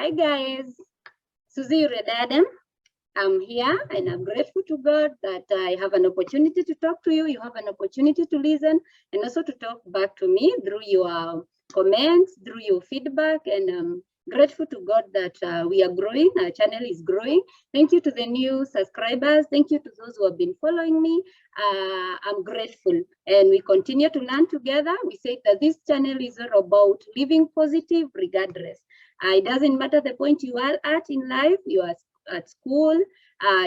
Hi guys, Suzie Yule Diadem. I'm here and I'm grateful to God that I have an opportunity to talk to you. You have an opportunity to listen and also to talk back to me through your comments, through your feedback. And I'm grateful to God that we are growing. Our channel is growing. Thank you to the new subscribers. Thank you to those who have been following me. I'm grateful. And we continue to learn together. We say that this channel is all about living positive regardless. It doesn't matter the point you are at in life. You are at school,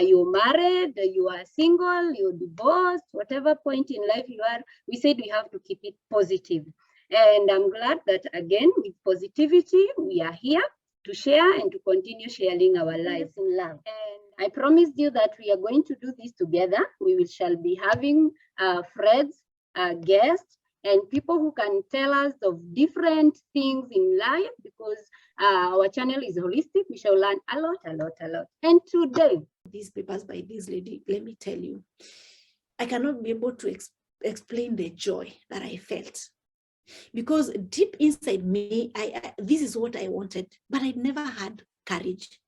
you're married, you are single, you're divorced, whatever point in life you are, we said we have to keep it positive. And I'm glad that again, with positivity, we are here to share and to continue sharing our lives in love. And I promised you that we are going to do this together. We shall be having friends, guests, and people who can tell us of different things in life, because our channel is holistic. We shall learn a lot. And today, these papers by this lady, let me tell you, I cannot be able to explain the joy that I felt, because deep inside me, this is what I wanted, but I never had courage.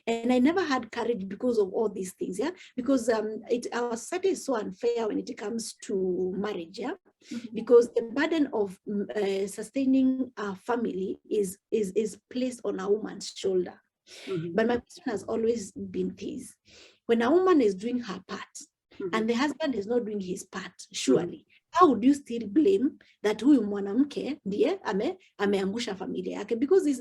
And I never had courage because of all these things, yeah. Because our society is so unfair when it comes to marriage, yeah. Because the burden of sustaining a family is placed on a woman's shoulder. But my question has always been this: when a woman is doing her part and the husband is not doing his part, surely, how would you still blame that huyu mwanamke ndiye ameangusha familia yake? Because this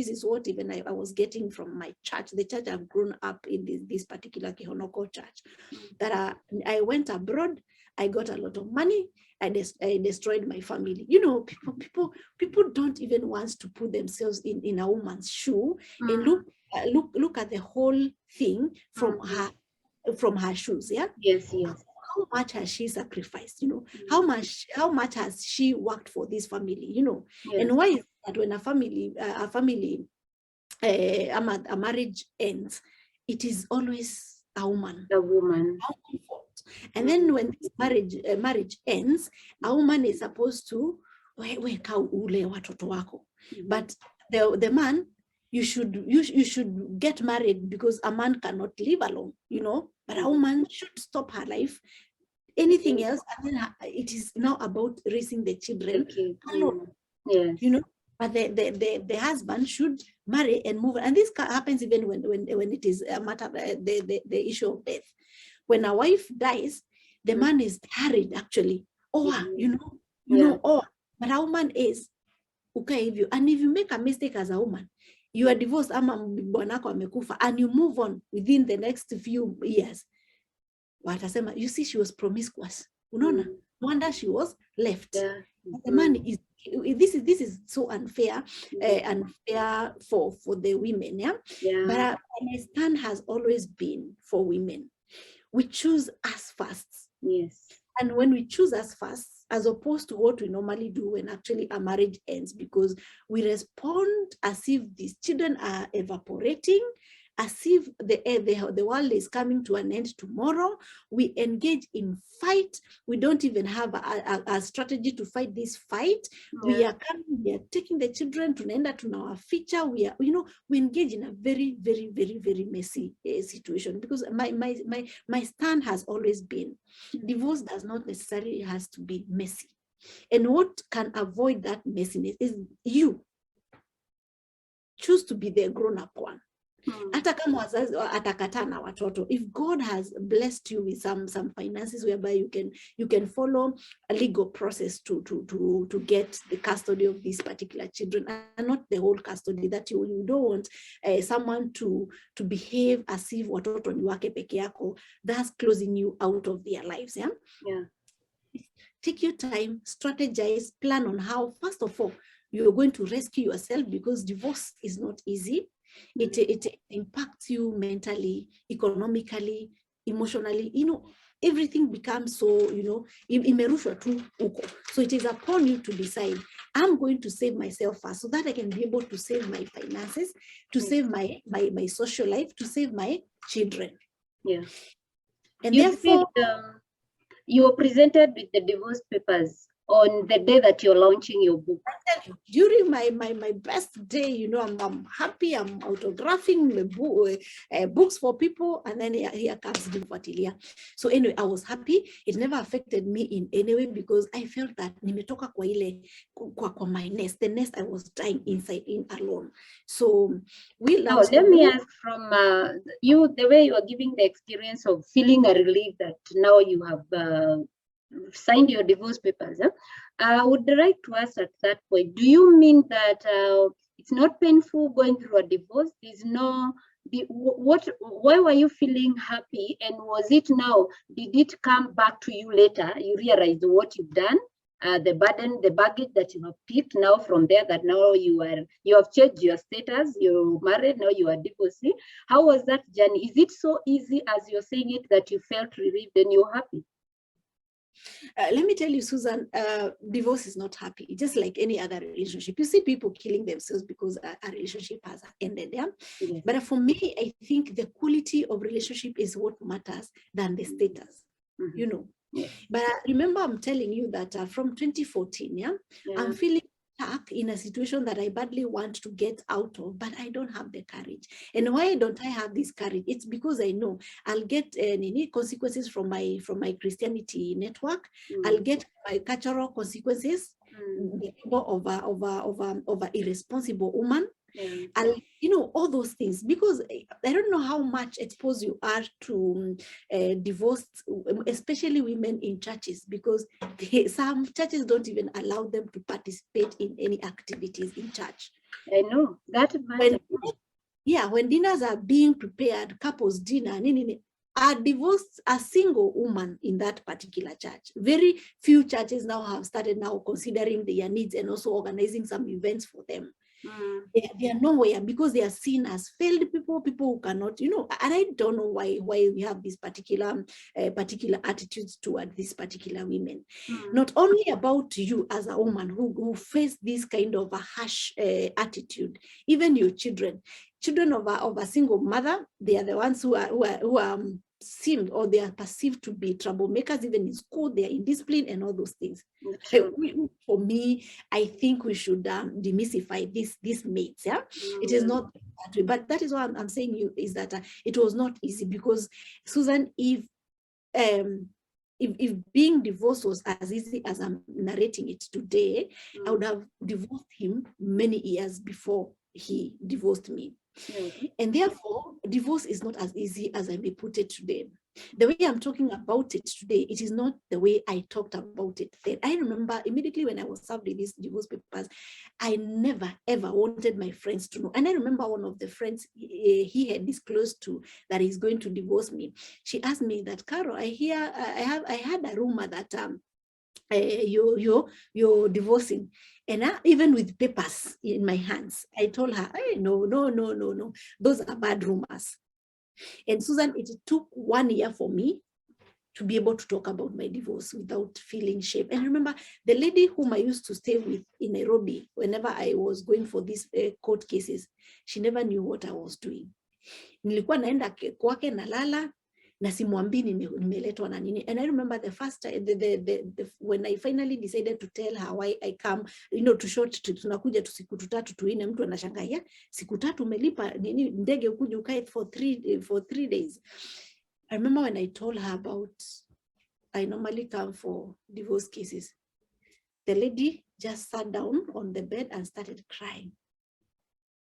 is what even I was getting from my church, the church I've grown up in, this particular Kihonoko church, that I went abroad, I got a lot of money, I destroyed my family. You know, people don't even want to put themselves in a woman's shoe and look at the whole thing from her shoes, yeah. Yes. How much has she sacrificed? You know, how much has she worked for this family? You know, and why is that when a marriage ends, it is always a woman. And then when this marriage ends, a woman is supposed to ule watoto wako. But the man, you should get married because a man cannot live alone, you know. But a woman should stop her life, anything else, and then it is now about raising the children alone. Yes. You know. But the husband should marry and move. And this happens even when it is a matter the issue of death. When a wife dies, the man is carried actually. But a woman is okay. And if you make a mistake as a woman, you are divorced, bwanako amekufa, and you move on within the next few years, watasema, you see, she was promiscuous. Unaona? No wonder she was left. The man is. This is so unfair, for the women, yeah. But my stand has always been for women. We choose us first. Yes. And when we choose us first, as opposed to what we normally do when actually a marriage ends, because we respond as if these children are evaporating, as if the world is coming to an end tomorrow. We engage in fight. We don't even have a strategy to fight this fight. We are taking the children to our future. We engage in a very, very, very, very messy situation, because my stand has always been, divorce does not necessarily has to be messy. And what can avoid that messiness is you choose to be the grown-up one. Hata kama wazazi atakataa na watoto, if God has blessed you with some finances whereby you can follow a legal process to get the custody of these particular children, and not the whole custody, that you don't want someone to behave as if watoto ni wake peke yako, that's closing you out of their lives. Take your time, strategize, plan on how, first of all, you're going to rescue yourself, because divorce is not easy. It impacts you mentally, economically, emotionally. You know, everything becomes so, imerushwa tu uko. So it is upon you to decide, I'm going to save myself first, so that I can be able to save my finances, to save my social life, to save my children. Yeah. And therefore, you were presented with the divorce papers. on the day that you're launching your book? I tell you, during my best day, you know, I'm happy, I'm autographing the books for people, and then here comes the Vatilia. So anyway, I was happy. It never affected me in any way because I felt that nimetoka kwa ile kwa my nest, the nest I was dying inside in alone. So we Now, launched let me ask from you, the way you are giving the experience of feeling a relief that now you have signed your divorce papers. I would like to ask at that point, do you mean that it's not painful going through a divorce? There's no, why were you feeling happy? And was it now, did it come back to you later? You realized what you've done? The burden, the baggage that you have picked now from there, that now you have changed your status, you're married, now you are divorcee. How was that journey? Is it so easy as you're saying it that you felt relieved and you're happy? Let me tell you, Susan, divorce is not happy. It's just like any other relationship. You see people killing themselves because a relationship has ended. Yeah? Yes. But for me, I think the quality of relationship is what matters than the status, you know. Yes. But remember, I'm telling you that from 2014, I'm feeling stuck in a situation that I badly want to get out of, but I don't have the courage. And why don't I have this courage? It's because I know I'll get any consequences from my Christianity network. I'll get my cultural consequences of a irresponsible woman. I'll, you know, all those things, because I don't know how much exposed you are to divorced, especially women in churches, because some churches don't even allow them to participate in any activities in church. I know that. When dinners are being prepared, couples dinner, are divorced, a single woman in that particular church. Very few churches now have started now considering their needs and also organizing some events for them. They are nowhere because they are seen as failed people who cannot, you know, and I don't know why we have these particular attitudes toward these particular women. Not only about you as a woman who face this kind of a harsh attitude, even your children of a single mother, they are the ones who are seemed, or they are perceived to be troublemakers, even in school, they are indisciplined and all those things. For me, I think we should demystify these mates. Yeah, it is not that way, but that is what I'm saying you is that it was not easy, because Susan, if being divorced was as easy as I'm narrating it today, I would have divorced him many years before he divorced me. And therefore, divorce is not as easy as I may put it today. The way I'm talking about it today, it is not the way I talked about it then. I remember immediately when I was served with these divorce papers, I never ever wanted my friends to know. And I remember one of the friends he had disclosed to that he's going to divorce me. She asked me that, Carol, I had a rumor that you're divorcing, and even with papers in my hands, I told her, hey, no, those are bad rumors. And Susan, it took 1 year for me to be able to talk about my divorce without feeling shame. And remember, the lady whom I used to stay with in Nairobi, whenever I was going for these court cases, she never knew what I was doing. Nilikuwa naenda kwake nalala, na simwambii nimeletwa na nini. And I remember the first time, when I finally decided to tell her why I come, you know, to short trips, tunakuja tu siku 3 to 4, mtu anashangaa, siku 3 umelipa nini ndege ukuje ukae for 3 days. I remember when I told her about, I normally come for divorce cases, the lady just sat down on the bed and started crying.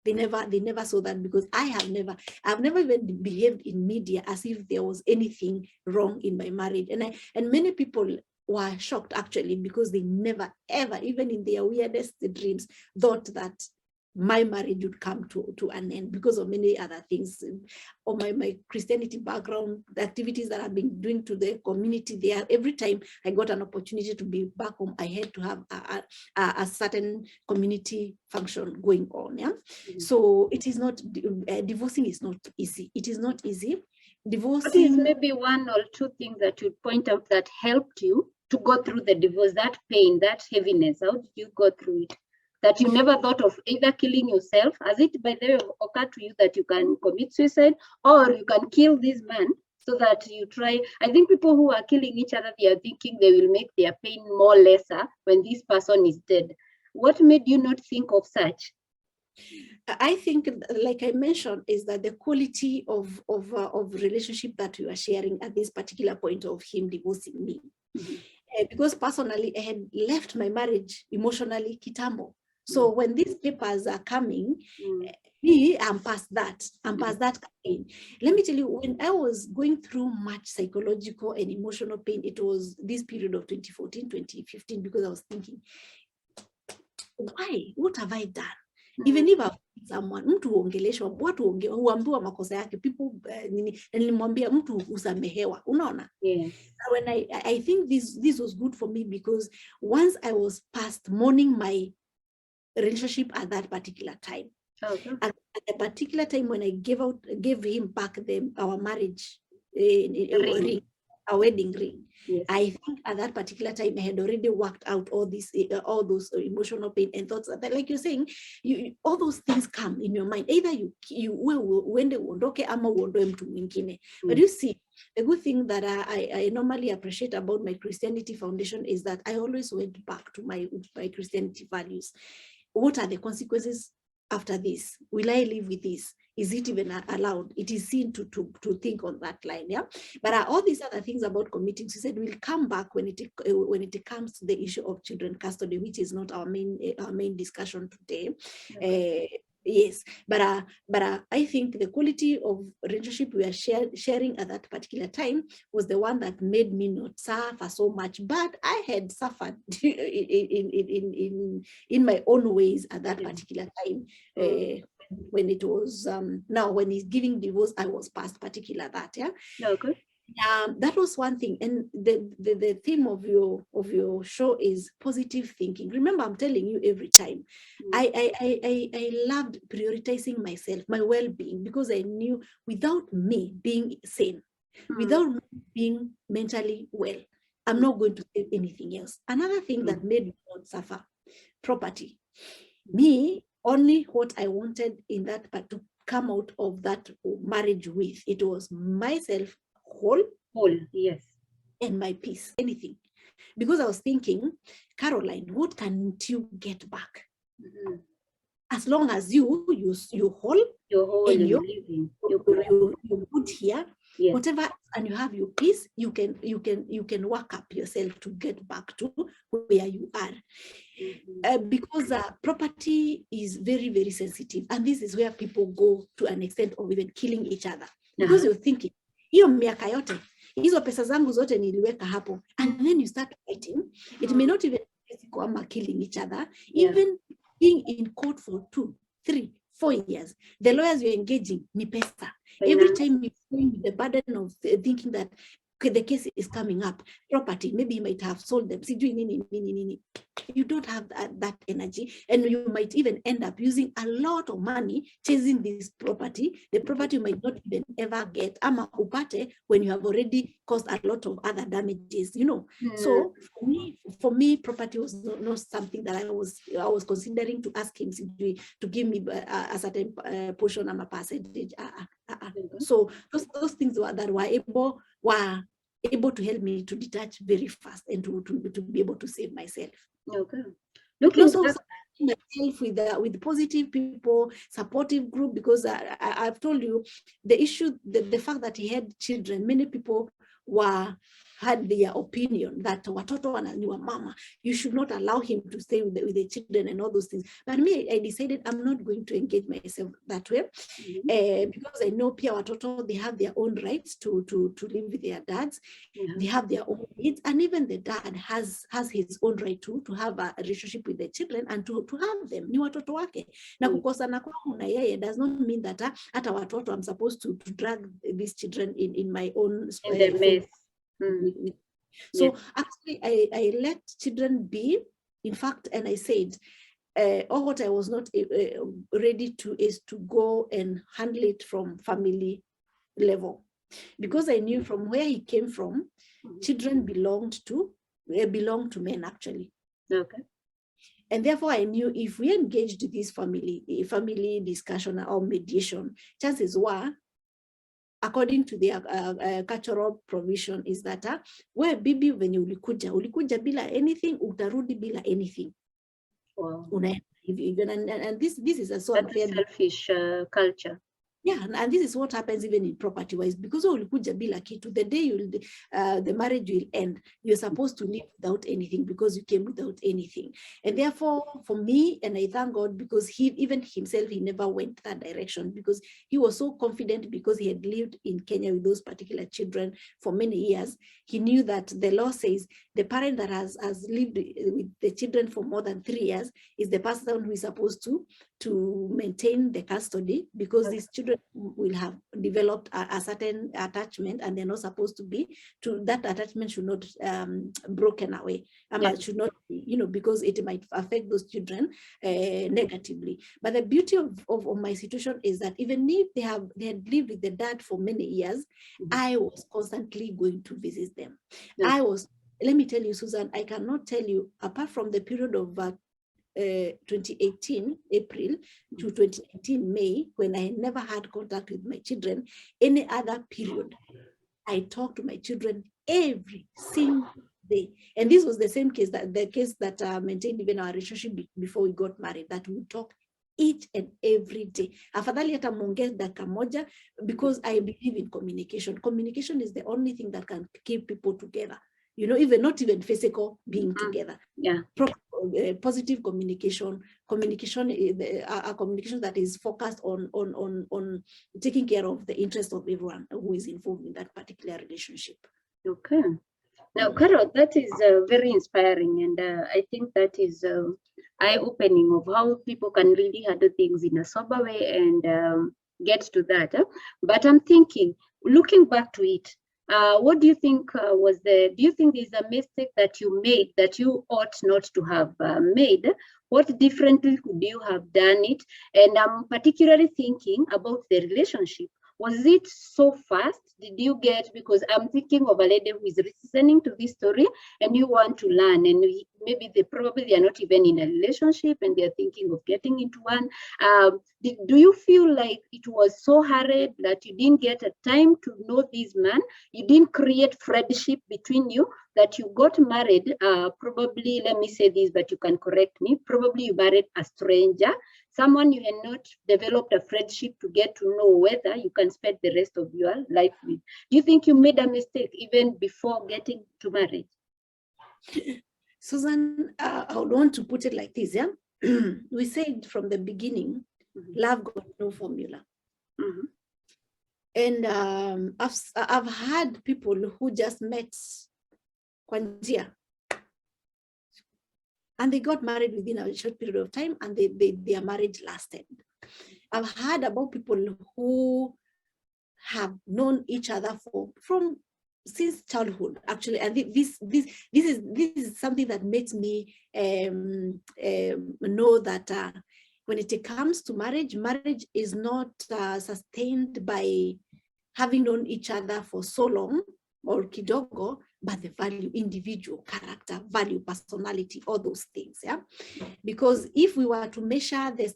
They never saw that, because I've never even behaved in media as if there was anything wrong in my marriage. And many people were shocked actually, because they never ever, even in their weirdest dreams, thought that my marriage would come to an end because of many other things, or my Christianity background, the activities that I've been doing to the community there. Every time I got an opportunity to be back home, I had to have a certain community function going on. Yeah. So it is not, divorcing is not easy. It is not easy. Divorcing. What is maybe 1 or 2 things that you point out that helped you to go through the divorce, that pain, that heaviness? How did you go through it? That you never thought of either killing yourself? Has it by the way occurred to you that you can commit suicide, or you can kill this man so that you try. I think people who are killing each other, they are thinking they will make their pain more lesser when this person is dead. What made you not think of such? I think, like I mentioned, is that the quality of relationship that we are sharing at this particular point of him divorcing me. Because personally, I had left my marriage emotionally kitambo. So when these papers are coming, me, I'm past that. I'm past that pain. Let me tell you, when I was going through much psychological and emotional pain, it was this period of 2014, 2015, because I was thinking, why? What have I done? Even if I've someone, mtu huongeleshwa, watu huambiwa makosa yake, people, nilimwambia mtu usamehewa, unaona? Yes. When I think this was good for me, because once I was past mourning my relationship at that particular time, at a particular time when I gave him back our marriage ring, a wedding ring. Yes. I think at that particular time I had already worked out all those emotional pain and thoughts that, like you're saying, all those things come in your mind. Either you uende uondoke ama uondoe mtu mwingine. But you see, the good thing that I normally appreciate about my Christianity foundation is that I always went back to my Christianity values. What are the consequences after this? Will I live with this? Is it even allowed? It is seen to think on that line, yeah. But all these other things about committing suicide will come back when it comes to the issue of children custody, which is not our main discussion today. Yes, but I think the quality of relationship we are sharing at that particular time was the one that made me not suffer so much. But I had suffered in my own ways at that particular time. When it was now when he's giving divorce, I was past particular that, yeah. Okay. That was one thing. And the theme of your show is positive thinking. Remember, I'm telling you every time, I loved prioritizing myself, my well-being, because I knew without me being sane, without me being mentally well, I'm not going to save anything else. Another thing that made me not suffer, property. Me, only what I wanted in that part to come out of that marriage with, it was myself whole, yes, and my peace, anything. Because I was thinking, Caroline, what can't you get back? As long as you whole, and you're good here, yes, whatever, and you have your peace, you can work up yourself to get back to where you are. Because property is very, very sensitive, and this is where people go to an extent of even killing each other, because you're thinking, hiyo miaka yote hizo pesa zangu zote niliweka hapo, and then you start fighting. It may not even be killing each other, even being in court for 2, 3, 4 years. The lawyers you're engaging ni pesa. Every time you're going the burden of thinking that the case is coming up, property, maybe you might have sold them. You don't have that energy, and you might even end up using a lot of money chasing this property. The property you might not even ever get, ama upate, when you have already caused a lot of other damages, you know. So for me, property was not something that I was considering to ask him to give me a certain portion of a percentage. So those things that were able to help me to detach very fast and to be able to save myself. Okay. Also myself with positive people, supportive group, because I've told you the issue, the fact that he had children, many people had their opinion that watoto wananiwa mama, you should not allow him to stay with the children and all those things. But me, I decided I'm not going to engage myself that way, because I know pia watoto, they have their own rights to live with their dads. They have their own needs, and even the dad has his own right to have a relationship with the children and to have them. Ni watoto wake. Na kukosana kwangu na yeye does not mean that hata watoto I'm supposed to drag these children in my own mess. So actually I let children be, in fact, and I said, all what I was not ready to is to go and handle it from family level, because I knew from where he came from, children belong to men, actually. Okay. And therefore I knew if we engaged this family discussion or mediation, chances were according to their cultural provision is that we bibi venye ulikuja bila anything, utarudi bila anything. Wow. And this is a so That's unfair. a selfish culture. Yeah, and this is what happens even in property wise, because ulikuja bila kitu, the day the marriage will end, you're supposed to live without anything because you came without anything. And therefore, for me, and I thank God, because he even himself, he never went that direction, because he was so confident, because he had lived in Kenya with those particular children for many years. He knew that the law says the parent that has lived with the children for more than 3 years is the person who is supposed to maintain the custody, because these children will have developed a certain attachment, and they're not supposed to be, that attachment should not broken away. Should not, because it might affect those children negatively. But the beauty of my situation is that even if they had lived with the dad for many years, I was constantly going to visit them. Let me tell you, Susan, I cannot tell you, apart from the period of 2018 April to 2019 May, when I never had contact with my children, any other period, I talked to my children every single day. And this was the same case, that maintained even our relationship before we got married, that we talk each and every day. Afadhali hata muongee dakika moja, because I believe in communication. Communication is the only thing that can keep people together. Even not even physical being together. Yeah. Positive communication a communication that is focused on taking care of the interest of everyone who is involved in that particular relationship. Okay. Now, Carol, that is very inspiring, and I think that is eye-opening of how people can really handle things in a sober way and get to that. But I'm thinking, looking back to it, what do you think do you think there's a mistake that you made that you ought not to have made? What differently could you have done it? And I'm particularly thinking about the relationship. Was it so fast? Did you get, because I'm thinking of a lady who is listening to this story and you want to learn, and maybe they probably are not even in a relationship and they're thinking of getting into one. Do you feel like it was so hurried that you didn't get a time to know this man? You didn't create friendship between you, that you got married, probably, let me say this, but you can correct me, probably you married a stranger, someone you had not developed a friendship to get to know whether you can spend the rest of your life with. Do you think you made a mistake even before getting to marriage? Susan, I would want to put it like this, yeah? We said from the beginning, love got no formula. And I've had people who just met Kwanzia, and they got married within a short period of time, and their marriage lasted. I've heard about people who have known each other since childhood, actually, and this is something that makes me know that when it comes to marriage is not sustained by having known each other for so long or kidogo, but the value, individual character, value, personality, all those things, yeah. Because if we were to measure the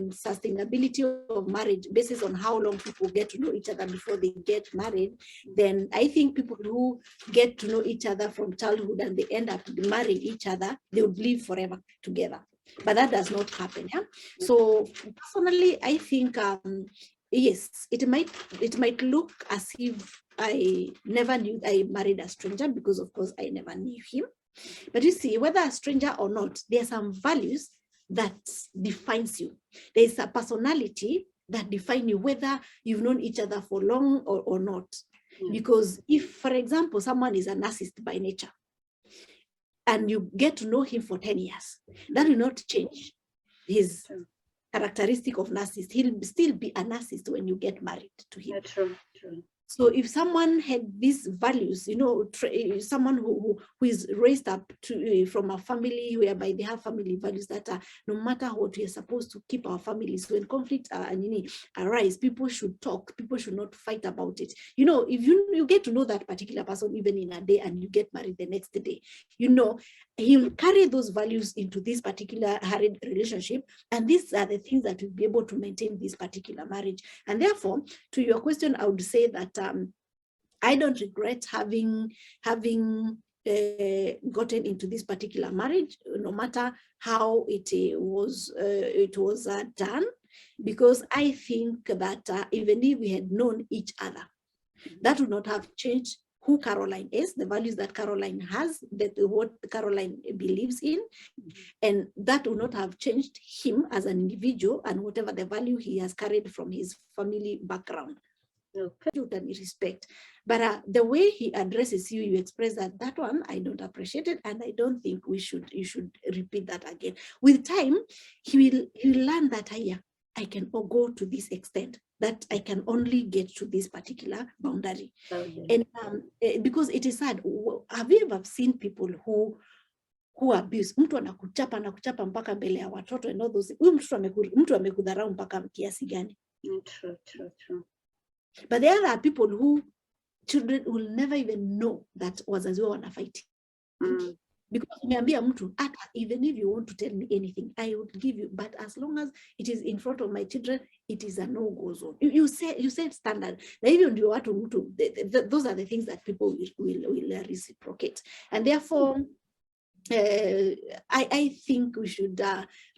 sustainability of marriage basis on how long people get to know each other before they get married, then I think people who get to know each other from childhood and they end up marrying each other, they would live forever together. But that does not happen, yeah. So personally, I think yes, it might look as if I never knew I married a stranger, because of course I never knew him. But you see, whether a stranger or not, there are some values that defines you. There is a personality that defines you, whether you've known each other for long or not. Because if, for example, someone is a narcissist by nature, and you get to know him for 10 years, that will not change his characteristic of narcissist. He'll still be a narcissist when you get married to him. True. So if someone had these values, someone who is raised up from a family whereby they have family values that no matter what, we are supposed to keep our families. When conflict arise, people should talk. People should not fight about it. If you get to know that particular person even in a day and you get married the next day, he'll carry those values into this particular relationship, and these are the things that will be able to maintain this particular marriage. And therefore, to your question, I would say that I don't regret having gotten into this particular marriage, no matter how it was done, because I think that even if we had known each other, that would not have changed who Caroline is, the values that Caroline has, that what Caroline believes in, and that would not have changed him as an individual and whatever the value he has carried from his family background. Okay. And respect, but the way he addresses you, you express that one I don't appreciate it, and I don't think you should repeat that again. With time, he will learn that I can go to this extent, that I can only get to this particular boundary. And because it is sad, have you ever seen people who abuse? Mtu anakuchapa mpaka mbele ya watoto and all those. Huyu mtu amekudharau mpaka kiasi gani? True. But there are people who children will never even know that wazazi wao wanafight. Because umeambia mtu, even if you want to tell me anything, I would give you, but as long as it is in front of my children, it is a no-go zone. You say standard. Na hivyo ndio watu mtu, those are the things that people will reciprocate. And therefore, I think we should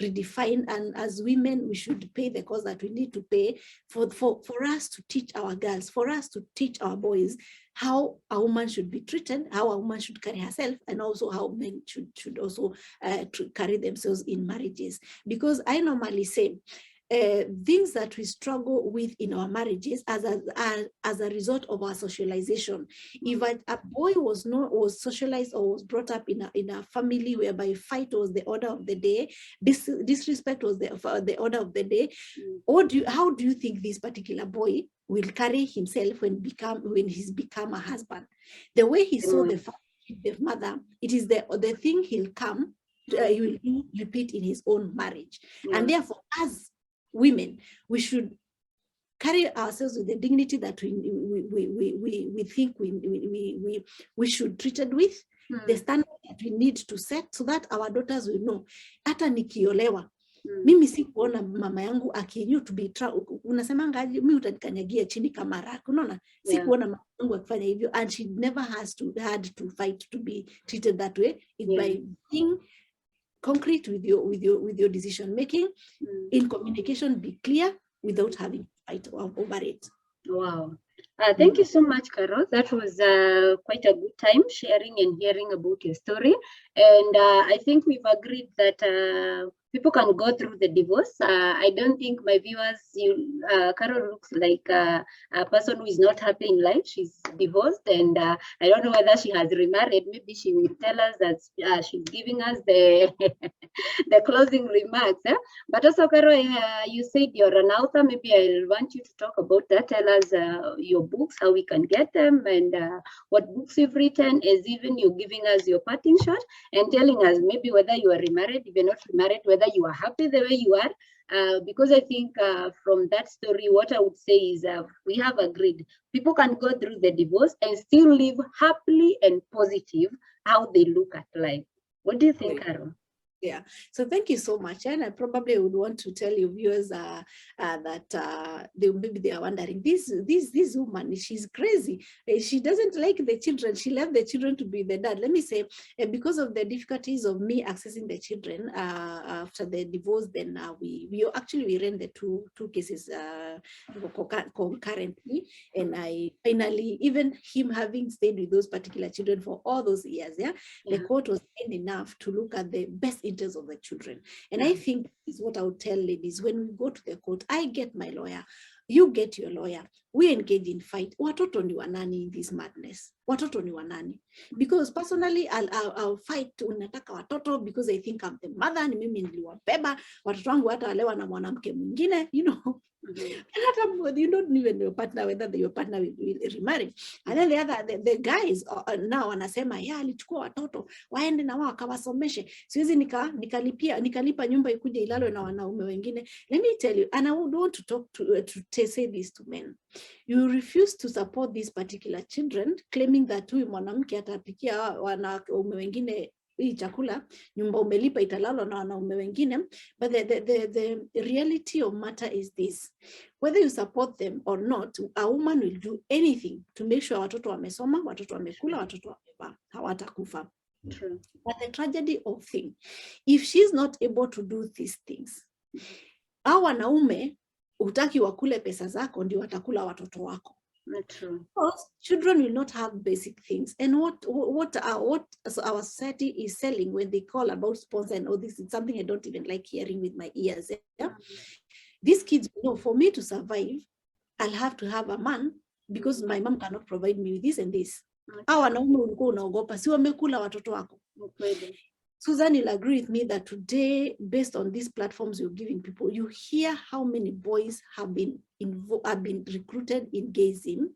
redefine, and as women, we should pay the cost that we need to pay for us to teach our girls, for us to teach our boys how a woman should be treated, how a woman should carry herself, and also how men should also carry themselves in marriages. Because I normally say, things that we struggle with in our marriages as a result of our socialization. If a boy was socialized or was brought up in a family whereby fight was the order of the day, disrespect was the order of the day, how do you think this particular boy will carry himself when he's become a husband? The way he saw the mother, it is the thing he will repeat in his own marriage. And therefore, as women, we should carry ourselves with the dignity that we think we should treat it with, the standard that we need to set, so that our daughters will know. Hata nikiolewa, mimi si kuona mama yangu akiyu to be unasemanga mimi utanikanyagia chini kama rako, unaona? Si kuona mama yangu akifanya hivyo, and she never had to fight to be treated that way. It's by being concrete with your decision making, in communication, be clear without having to fight over it. Wow. Thank you so much, Carol. That was quite a good time sharing and hearing about your story. And I think we've agreed that people can go through the divorce. I don't think my viewers, Carol looks like a person who is not happy in life. She's divorced, and I don't know whether she has remarried. Maybe she will tell us that she's giving us the the closing remarks. But also, Carol, you said you're an author. Maybe I want you to talk about that. Tell us your books, how we can get them, and what books you've written, as even you're giving us your parting shot and telling us maybe whether you are remarried, if you're not remarried, whether you are happy the way you are. Because I think from that story, what I would say is we have agreed people can go through the divorce and still live happily and positive how they look at life. What do you think, Carol? Yeah, so thank you so much. And I probably would want to tell your viewers that maybe they are wondering, this woman, she's crazy. She doesn't like the children. She left the children to be the dad. Let me say, because of the difficulties of me accessing the children after the divorce, then we ran the two cases concurrently, and I finally, even him having stayed with those particular children for all those years, the court was kind enough to look at the best interests of the children. And I think is what I would tell ladies when we go to the court. I get my lawyer, you get your lawyer, we engage in fight. Watoto ni wanani in this madness? Watoto ni wanani? Because personally, I'll fight unataka watoto because I think I'm the mother, ni mimi niliwabeba, watoto wangu hata walewa na mwanamke mwingine, you know. And you don't even your partner whether your partner will remarry. And then the guys now wanasema alichukua watoto waende na wao akawasomeshe. Siwezi nikalipa nyumba ikuje ilalwe na wanaume wengine. Let me tell you, and I would want to say this to men. You refuse to support these particular children, claiming that huyu mwanamke atapikia wanaume wengine hii chakula, nyumba umelipa italala na wanaume wengine. But the reality of matter is this: whether you support them or not, a woman will do anything to make sure watoto wamesoma, watoto wamekula, watoto wamevaa, hawatakufa. True. But the tragedy of thing, if she's not able to do these things, hao wanaume utaki wakule pesa zako ndio watakula watoto wako. True. Because children will not have basic things. And what our society is selling when they call about sponsor and all this, it's something I don't even like hearing with my ears. Yeah? These kids know, for me to survive, I'll have to have a man, because my mom cannot provide me with this and this. Hao wanaume ulikuwa unaogopa, si wamekula watoto wako. Susan will agree with me that today, based on these platforms you're giving people, you hear how many boys have been recruited in gayism.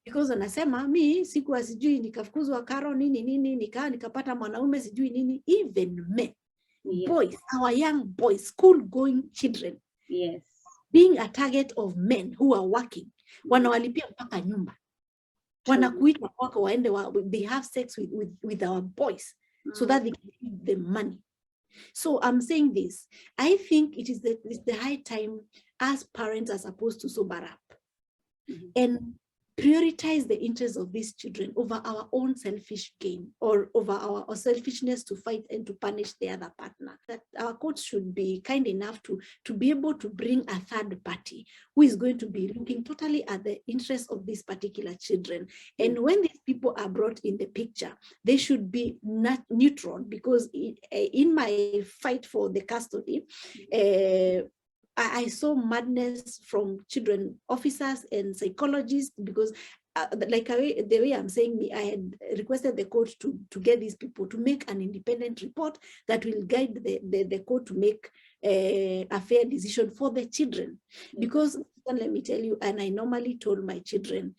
Because anasema mi sikuwa sijui nikafukuzwa karo nini nikapata mwanaume sijui nini. Even men, boys, our young boys, school going children, being a target of men who are working, wanawalipia mpaka nyumba, wanakuita wako waende they have sex with our boys so that they can give them money. So I'm saying this, I think it's the high time as parents are supposed to sober up and prioritize the interests of these children over our own selfish gain, or over our selfishness to fight and to punish the other partner. That our courts should be kind enough to be able to bring a third party who is going to be looking totally at the interests of these particular children. And when these people are brought in the picture, they should be not neutral, because in my fight for the custody, I saw madness from children officers and psychologists, because the way I'm saying, I had requested the court to get these people to make an independent report that will guide the court to make a fair decision for the children. Because let me tell you, and I normally told my children,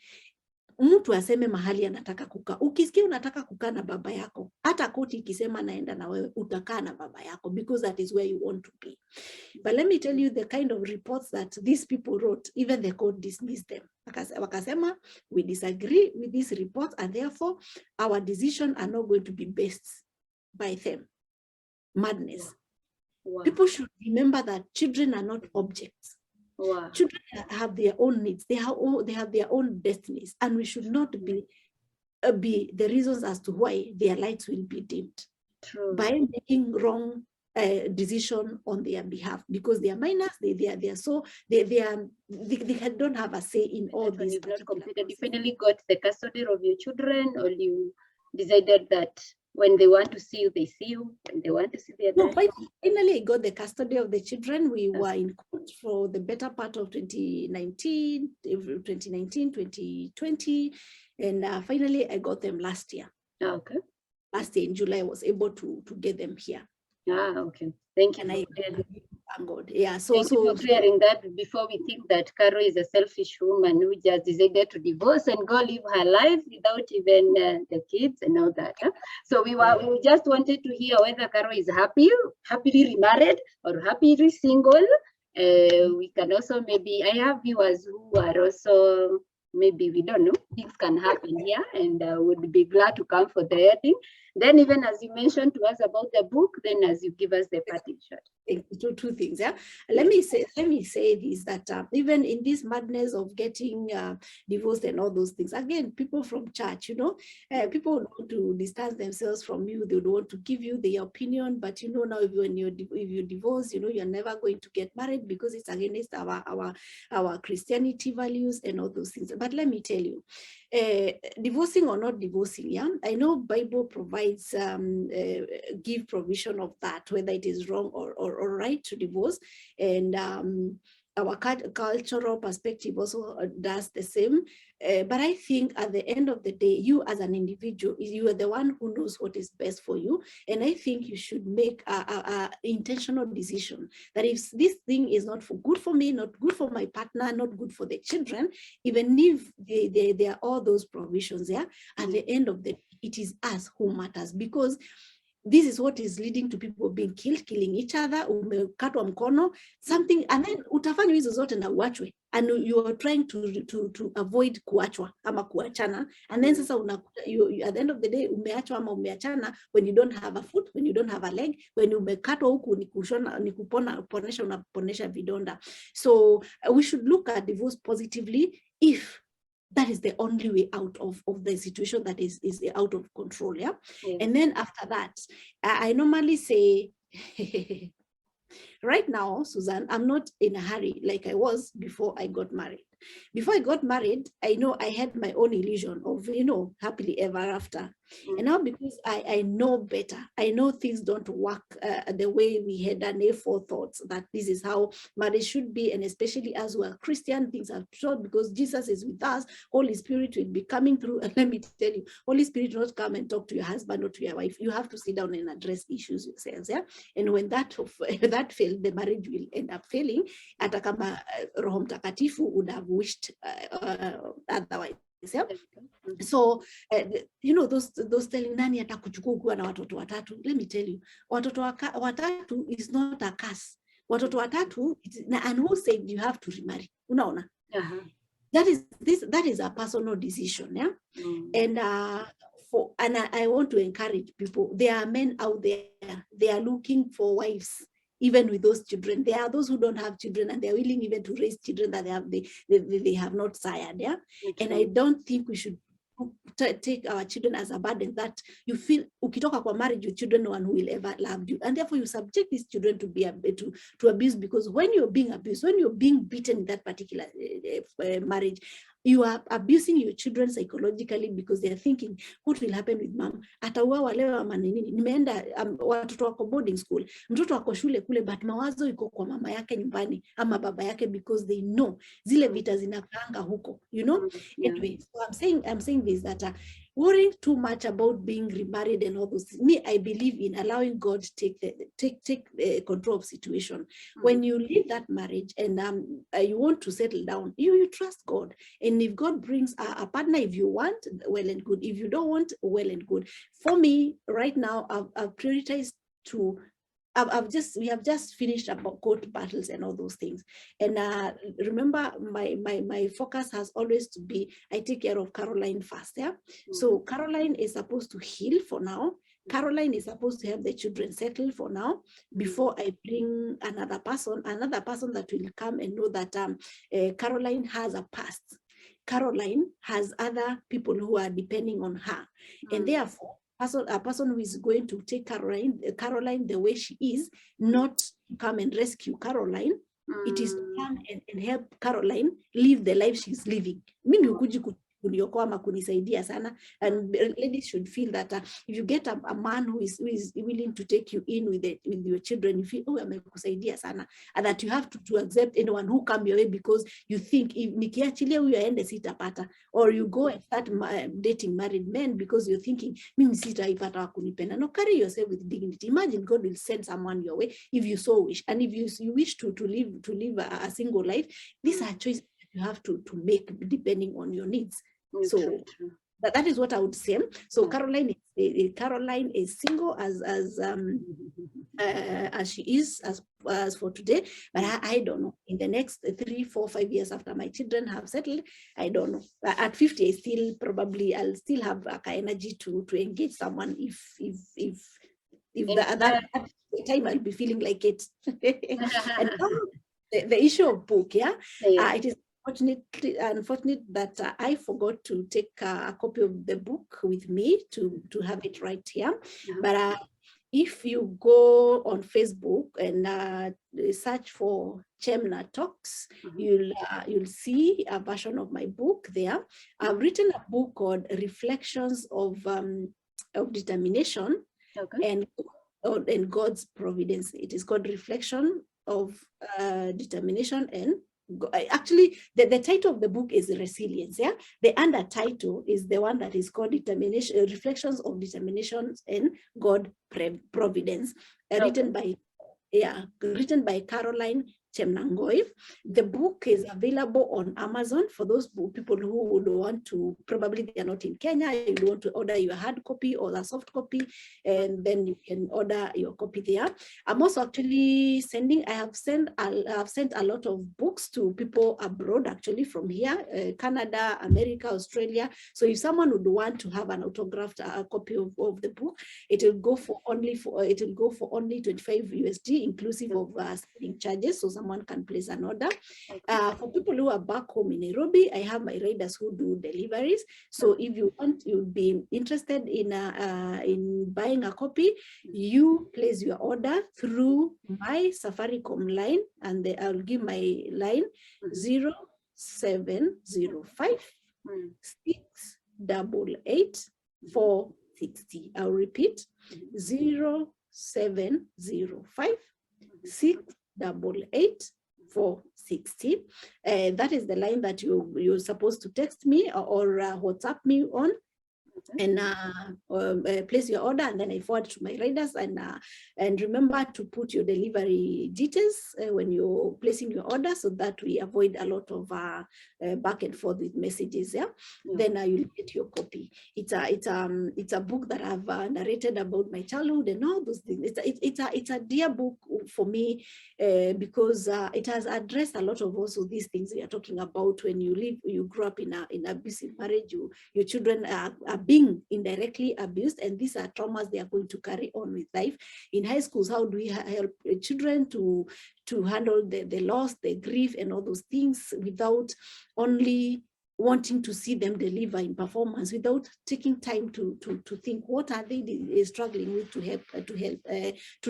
mtu aseme mahali anataka kukaa. Ukisikia unataka kukaa na baba yako, hata koti ikisema naenda na wewe, utakaa na baba yako, because that is where you want to be. But let me tell you the kind of reports that these people wrote, even the court dismissed them. Wakasema, we disagree with these reports, and therefore our decision are not going to be based by them. Madness. Wow. People should remember that children are not objects. Wow. Children have their own needs. They have their own destinies, and we should not be the reasons as to why their lights will be dimmed. True. By making wrong decision on their behalf, because they are minors. They don't have a say in all this. You've not completed. You finally got the custody of your children, or you decided that when they want to see you, they see you. When they want to see their dad. Finally, I got the custody of the children. We were in court for the better part of 2019, 2020, and finally I got them last year. Okay. Last year in July, I was able to get them here. Okay. Thank you. And thank God. Yeah. Thank you for clearing that before we think that Caro is a selfish woman who just decided to divorce and go live her life without even the kids and all that. Huh? So we just wanted to hear whether Caro is happily remarried or happily single. We can also maybe, I have viewers who are also, maybe, we don't know, things can happen here, and would be glad to come for the wedding. Then even as you mentioned to us about the book, then as you give us the parting shot. Two things, yeah. Let me say this, that even in this madness of getting divorced and all those things, again, people from church, people want to distance themselves from you. They would want to give you their opinion, but now if you divorce, you're never going to get married because it's against our Christianity values and all those things. But let me tell you, divorcing or not divorcing, yeah, I know Bible provides give provision of that, whether it is wrong or right to divorce, and our cultural perspective also does the same. But I think at the end of the day, you as an individual, you are the one who knows what is best for you. And I think you should make a intentional decision that if this thing is not good for me, not good for my partner, not good for the children, even if there are all those provisions there, at the end of the day, it is us who matters. Because this is what is leading to people being killed, killing each other, umekatwa mkono, something, and then utafanya hizo zote na uachwe, and you are trying to avoid kuachwa ama kuachana, and then sasa unakuta you at the end of the day umeachwa ama umeachana when you don't have a foot, when you don't have a leg, when umekatwa huku ni kushona, ni kuponesha, unaponesha vidonda. So we should look at divorce positively if that is the only way out of the situation that is out of control. Yeah. And then after that, I normally say, right now, Suzanne, I'm not in a hurry like I was before I got married. Before I got married, I know I had my own illusion of, happily ever after. And now because I know better, I know things don't work the way we had an forethought that this is how marriage should be. And especially as we're Christian, things are taught because Jesus is with us, Holy Spirit will be coming through. And let me tell you, Holy Spirit will not come and talk to your husband or to your wife. You have to sit down and address issues yourselves. Yeah. And when that failed, the marriage will end up failing. Hata kama Roho Mtakatifu would have wished otherwise. Yeah? So those telling nani atakuchukua kuwa na watoto watatu, let me tell you, watoto watatu is not a curse. Watoto watatu, and who said you have to remarry? Unaona? That is a personal decision. Yeah. And I want to encourage people. There are men out there, they are looking for wives. Even with those children, there are those who don't have children and they're willing even to raise children that they have not sired. Yeah. And I don't think we should take our children as a burden that you feel ukitoka kwa marriage with children, no one who will ever love you, and therefore you subject these children to be to abuse, because when you're being abused, when you're being beaten in that particular marriage, you are abusing your children psychologically because they are thinking, what will happen with mom? Atauawa leo ama nini? Nimeenda watoto wako boarding school, mtoto wako shule kule, but mawazo iko kwa mama yake nyumbani ama baba yake, because they know zile vita zinakaanga huko, Anyway, so I'm saying this, that worrying too much about being remarried and all those things. Me, I believe in allowing God to take control of situation. When you leave that marriage and you want to settle down, you trust God. And if God brings a partner, if you want, well and good. If you don't want, well and good. For me, right now, I've prioritized to we have just finished about court battles and all those things. And remember, my focus has always to be, I take care of Caroline first. Yeah. So Caroline is supposed to heal for now. Caroline is supposed to have the children settled for now before I bring another person that will come and know that Caroline has a past. Caroline has other people who are depending on her. And therefore, a person who is going to take Caroline the way she is, not come and rescue Caroline. It is to come and help Caroline live the life she's living. Mimi hukuji kuniokoa ama kunisaidia sana. And ladies should feel that if you get a man who is willing to take you in with your children, you feel, oh, amekusaidia sana, and that you have to accept anyone who come your way because you think, if nikiachilia huyu aende sitapata, or you go and start dating married men because you're thinking, mimi sitaipata wakunipenda. No, carry yourself with dignity. Imagine God will send someone your way if you so wish, and if you wish to live a single life. These are choices you have to make depending on your needs. So that is what I would say. So Caroline is single as she is as for today, but I don't know. In the next 3, 4, 5 years after my children have settled, I don't know. At 50, I'll still have energy to engage someone if that time I'll be feeling like it. And the issue of book, it is unfortunate that I forgot to take a copy of the book with me to have it right here. But if you go on Facebook and search for Chemna Talks, you'll see a version of my book there. I've written a book called Reflections of Determination and God's Providence. It is called Reflection of Determination and actually the title of the book is Resilience. Yeah, the under title is the one that is called Reflections of Determination and God Providence, written by Caroline Chemnangoi. The book is available on Amazon for those people who would want to, probably they are not in Kenya, you want to order your hard copy or a soft copy, and then you can order your copy there. I'm also actually sending, I have sent a lot of books to people abroad, actually from here, Canada, America, Australia. So if someone would want to have an autographed copy of the book, it will go for only 25 USD, inclusive of selling charges, so someone can place an order. For people who are back home in Nairobi, I have my riders who do deliveries. So if you want, you'd be interested in buying a copy, you place your order through my Safaricom line, and I'll give my line 0705 688 460. I'll repeat 0705 688 460. That is the line that you're supposed to text me or WhatsApp me on, and place your order, and then I forward to my riders. And remember to put your delivery details when you're placing your order, so that we avoid a lot of back and forth with messages. Then you'll get your copy. It's a book that I've narrated about my childhood and all those things. It's a dear book for me because it has addressed a lot of also these things we are talking about. When you grow up in an abusive marriage, your children are being indirectly abused, and these are traumas they are going to carry on with life. In high schools, how do we help children to handle the loss, the grief, and all those things without only wanting to see them deliver in performance, without taking time to think what are they struggling with to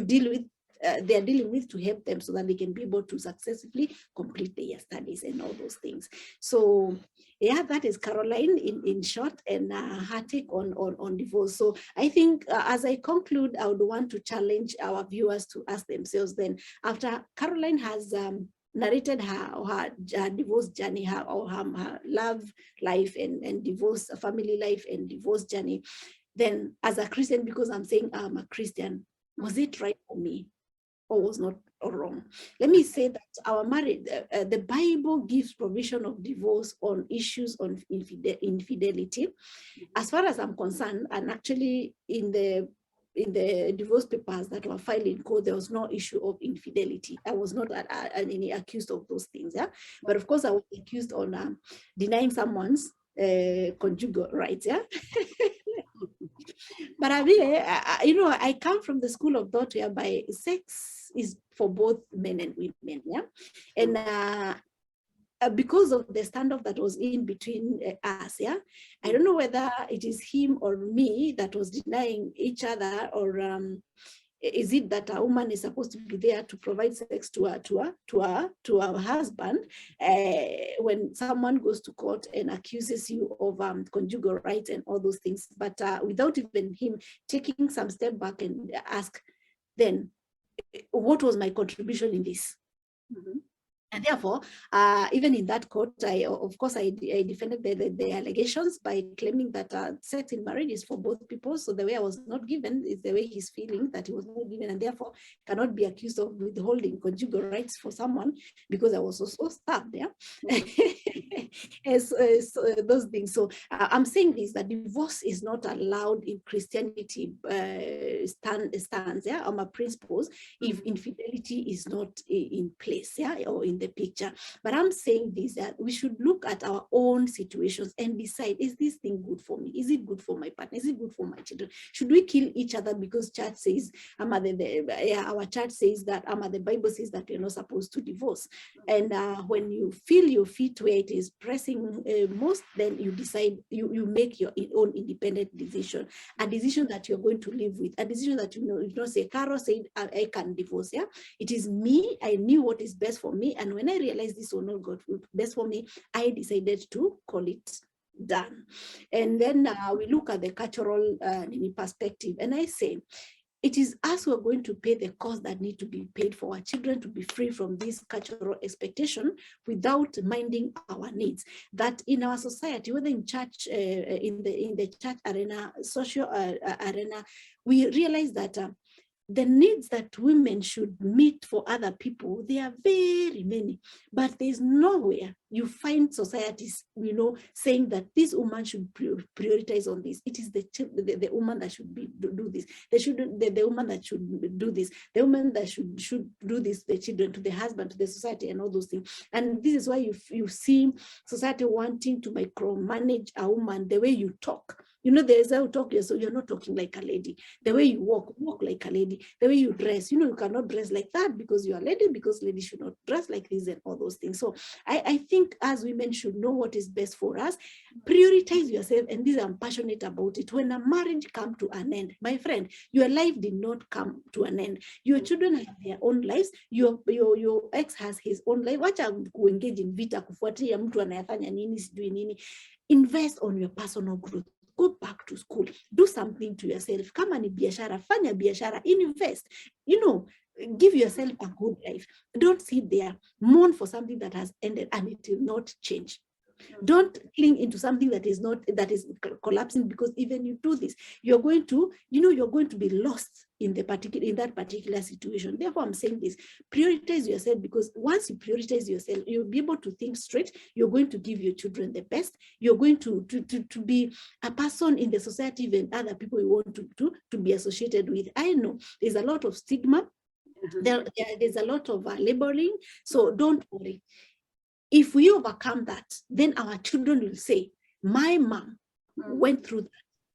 deal with. They are dealing with, to help them so that they can be able to successfully complete their studies and all those things. So yeah, that is Caroline in short, and her take on divorce. So I think as I conclude, I would want to challenge our viewers to ask themselves then, after Caroline has narrated her divorce journey, her love life and divorce, family life and divorce journey, then as a Christian, because I'm saying I'm a Christian, was it right for me? Or was not wrong? Let me say that our marriage, the Bible gives provision of divorce on issues of infidelity. As far as I'm concerned, and actually in the divorce papers that were filed in court, there was no issue of infidelity. I was not any accused of those things. But of course, I was accused on denying someone's conjugal rights. But I mean, I come from the school of thought whereby sex is for both men and women, and because of the standoff that was in between us, I don't know whether it is him or me that was denying each other, or is it that a woman is supposed to be there to provide sex to her husband when someone goes to court and accuses you of conjugal rights and all those things, but without even him taking some step back and ask, then what was my contribution in this? And therefore, even in that court, I defended the allegations by claiming that sex in marriage is for both people. So the way I was not given is the way he's feeling that he was not given, and therefore cannot be accused of withholding conjugal rights for someone, because I was also stabbed. As those things. So I'm saying this, that divorce is not allowed in Christianity stands, or my principles, if infidelity is not in place, or in the picture. But I'm saying this, that we should look at our own situations and decide, is this thing good for me? Is it good for my partner? Is it good for my children? Should we kill each other because church says, our church says that, the Bible says that you're not supposed to divorce? And when you feel your feet where it is pressing most, then you decide, you make your own independent decision, a decision that you're going to live with, a decision that you don't say, Carol said I can divorce. It is me. I knew what is best for me, and when I realized this was not good, best for me, I decided to call it done. And then we look at the cultural perspective, and I say, it is us who are going to pay the cost that need to be paid for our children to be free from this cultural expectation without minding our needs. That in our society, whether in church, in the church arena, social arena, we realize that the needs that women should meet for other people, there are very many, but there's nowhere you find societies, saying that this woman should prioritize on this. It is the woman that should do this. The woman that should do this. The woman that should do this, the children, to the husband, to the society, and all those things. And this is why you see society wanting to micromanage a woman, the way you talk. There's how you talk, so you're not talking like a lady. The way you walk like a lady. The way you dress, you cannot dress like that because you're a lady, because ladies should not dress like this, and all those things. So I think as women should know what is best for us. Prioritize yourself, and this I'm passionate about it. When a marriage comes to an end, my friend, your life did not come to an end. Your children have their own lives. Your ex has his own life. Wacha kuengage in vita kufuatia mtu anayefanya nini sijui nini. Invest on your personal growth. Go back to school. Do something to yourself. Kama ni biashara, fanya biashara, invest. Give yourself a good life. Don't sit there, mourn for something that has ended and it will not change. Don't cling into something that is collapsing, because even you do this, you're going to be lost in that particular situation. Therefore, I'm saying this: prioritize yourself, because once you prioritize yourself, you'll be able to think straight. You're going to give your children the best. You're going to be a person in the society, even other people you want to be associated with. I know there's a lot of stigma. There's a lot of labeling. So don't worry. If we overcome that, then our children will say, my mom went through that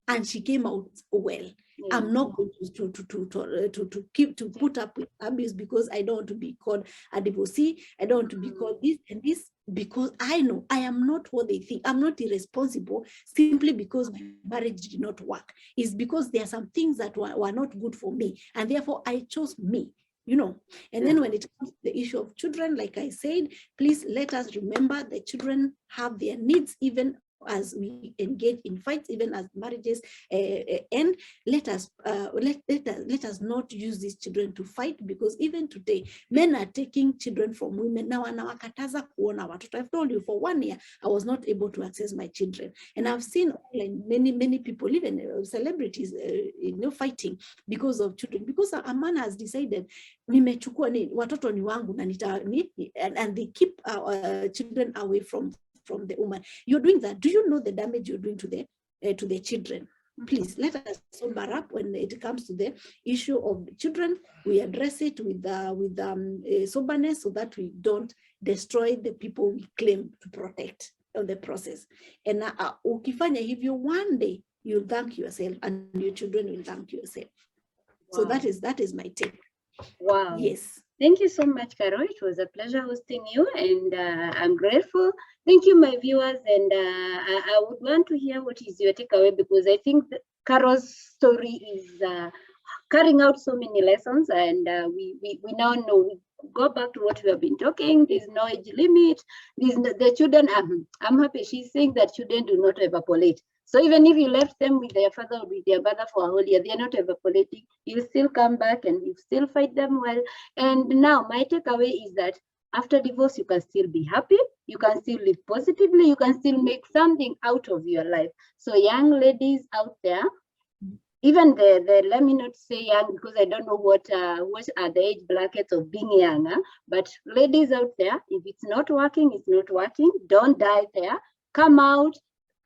and she came out well. I'm not going to put up with abuse because I don't want to be called a divorcee. I don't want to be called this and this, because I know I am not what they think. I'm not irresponsible simply because my marriage did not work. It's because there are some things that were not good for me, and therefore I chose me. And then when it comes to the issue of children, like I said, please let us remember the children have their needs, even as we engage in fights, even as marriages end. Let us not use these children to fight, because even today men are taking children from women. Now wanawakataza kuona watoto. I've told you, for 1 year I was not able to access my children, and I've seen many people, even celebrities, fighting because of children, because a man has decided nimechukua watoto ni wangu and they keep children away from the woman. You're doing that. Do you know the damage you're doing to the children? Please let us sober up when it comes to the issue of children. We address it with soberness, so that we don't destroy the people we claim to protect on the process. And ukifanya hivyo, one day you'll thank yourself and your children will thank yourself. Wow. So that is my take. Wow. Yes. Thank you so much, Carol. It was a pleasure hosting you, and I'm grateful. Thank you, my viewers, and I would want to hear what is your takeaway, because I think Carol's story is carrying out so many lessons, and we now know. We go back to what we have been talking. There's no age limit. The children. I'm happy she's saying that children do not evaporate. So even if you left them with their father or with their mother for a whole year, they're not evaporating. You still come back and you still fight them well. And now my takeaway is that after divorce, you can still be happy. You can still live positively. You can still make something out of your life. So young ladies out there, even let me not say young, because I don't know what are the age brackets of being young. But ladies out there, if it's not working, it's not working. Don't die there. Come out.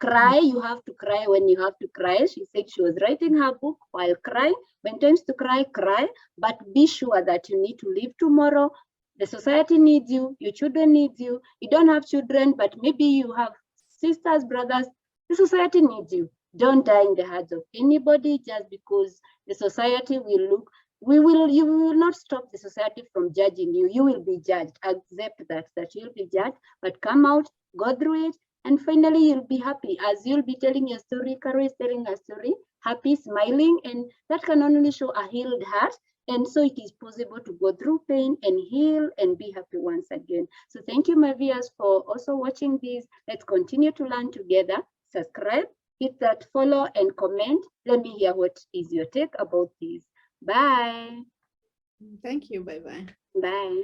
Cry. You have to cry when you have to cry. She said she was writing her book while crying. When times to cry, cry. But be sure that you need to live tomorrow. The society needs you. Your children need you. You don't have children, but maybe you have sisters, brothers. The society needs you. Don't die in the hands of anybody just because the society will look. You will not stop the society from judging you. You will be judged. Accept that you'll be judged. But come out, go through it. And finally, you'll be happy, as you'll be telling your story. Carol is telling her story, happy, smiling, and that can only show a healed heart. And so it is possible to go through pain and heal and be happy once again. So thank you, my viewers, for also watching this. Let's continue to learn together. Subscribe, hit that follow, and comment. Let me hear what is your take about this. Bye. Thank you. Bye-bye. Bye.